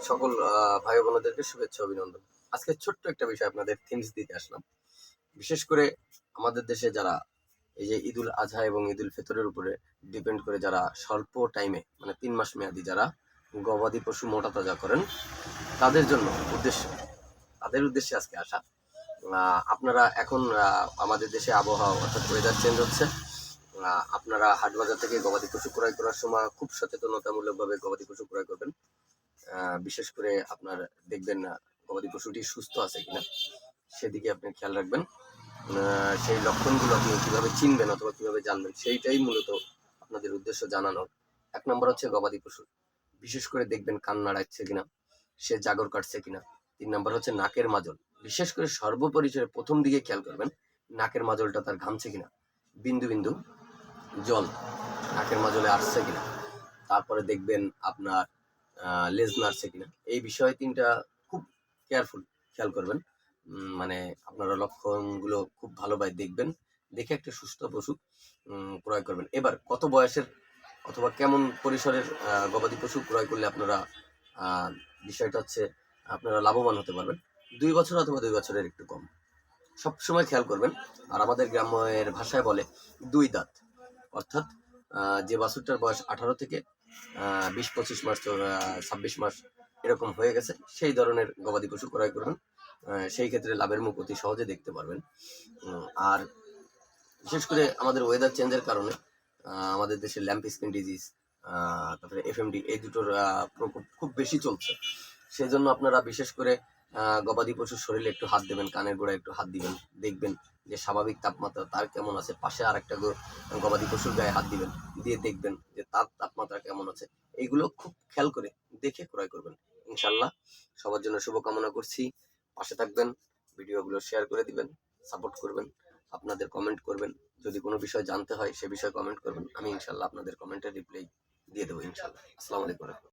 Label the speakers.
Speaker 1: সকল ভাই বোনদেরকে শুভেচ্ছা অভিনন্দন। আজকে ছোট্ট একটা বিষয় আপনাদের থিমস দিতে আসলাম। বিশেষ করে আমাদের দেশে যারা এই যে ঈদুল আজহা এবং ঈদুল ফিতরের উপরে ডিপেন্ড করে যারা স্বল্প টাইমে মানে ৩ মাস মেয়াদি যারা গবাদি পশু মোটা তাজা করেন তাদের জন্য তাদের উদ্দেশ্যে আজকে আসা। আপনারা এখন আমাদের দেশে আবহাওয়া অর্থাৎ ওয়েদার চেঞ্জ হচ্ছে। আপনারা হাট বাজার থেকে গবাদি পশু ক্রয় করার সময় খুব সচেতনতামূলকভাবে গবাদি পশু ক্রয় করবেন। বিশেষ করে আপনার দেখবেন গবাদি পশুটি সুস্থ আছে কিনা সেদিকে আপনি খেয়াল রাখবেন। সেই লক্ষণগুলো আপনি কিভাবে চিনবেন অথবা কিভাবে জানবেন সেইটাই মূলত আপনাদের উদ্দেশ্য জানানোর। ১ নম্বর হচ্ছে গবাদি পশু বিশেষ করে দেখবেন কান নাড়াচ্ছে কিনা, সে জাগর কাটছে কিনা। ৩ নম্বর হচ্ছে নাকের মাজল, বিশেষ করে সর্বপরিচয়ে প্রথম দিকে খেয়াল করবেন নাকের মাজলটা তার ঘামছে কিনা, বিন্দু বিন্দু জল নাকের মাজলে আসছে কিনা। তারপরে দেখবেন আপনার লেজ নাড়ছে কিনা। এই বিষয় ৩টা খুব কেয়ারফুল খেয়াল করবেন। মানে আপনারা লক্ষণগুলো খুব ভালোভাবে দেখবেন, দেখে একটা সুস্থ পশু ক্রয় করবেন। এবার কত বয়সের অথবা কেমন পরিসরের গবাদি পশু ক্রয় করলে আপনারা বিষয়টা হচ্ছে আপনারা লাভবান হতে পারবেন। ২ বছর অথবা ২ বছরের একটু কম সবসময় খেয়াল করবেন। আর আমাদের গ্রামের ভাষায় বলে ২ দাঁত, অর্থাৎ যে বাছুরটার বয়স ১৮ থেকে ২০-২৫ মাস ২৬ মাস এরকম হয়ে গেছে সেই ধরনের গবাদি পশু ক্রয় করবেন। সেই ক্ষেত্রে লাভের মুখ অতি সহজে দেখতে পারবেন। আর বিশেষ করে আমাদের ওয়েদার চেঞ্জের কারণে আমাদের দেশে ল্যাম্প স্কিন ডিজিজ তারপরে এফএমডি এই দুটোর প্রকোপ খুব বেশি চলছে। সেজন্য আপনারা বিশেষ করে গবাদি পশুর শরীরে একটু হাত দেবেন, কানের গোড়ায় একটু হাত দিবেন, দেখবেন যে স্বাভাবিক তাপমাত্রা তার কেমন আছে। পাশে আরেকটা গবাদি পশুর গায়ে হাত দিবেন, দিয়ে দেখবেন যে তার তাপমাত্রা কেমন আছে। এইগুলো খুব খেয়াল করে দেখে ক্রয় করবেন। ইনশাল্লাহ সবার জন্য শুভকামনা করছি। পাশে থাকবেন, ভিডিওগুলো শেয়ার করে দিবেন, সাপোর্ট করবেন, আপনাদের কমেন্ট করবেন। যদি কোনো বিষয় জানতে হয় সে বিষয়ে কমেন্ট করবেন, আমি ইনশাল্লাহ আপনাদের কমেন্টের রিপ্লাই দিয়ে দেবো ইনশাল্লাহ। আসসালামু আলাইকুম।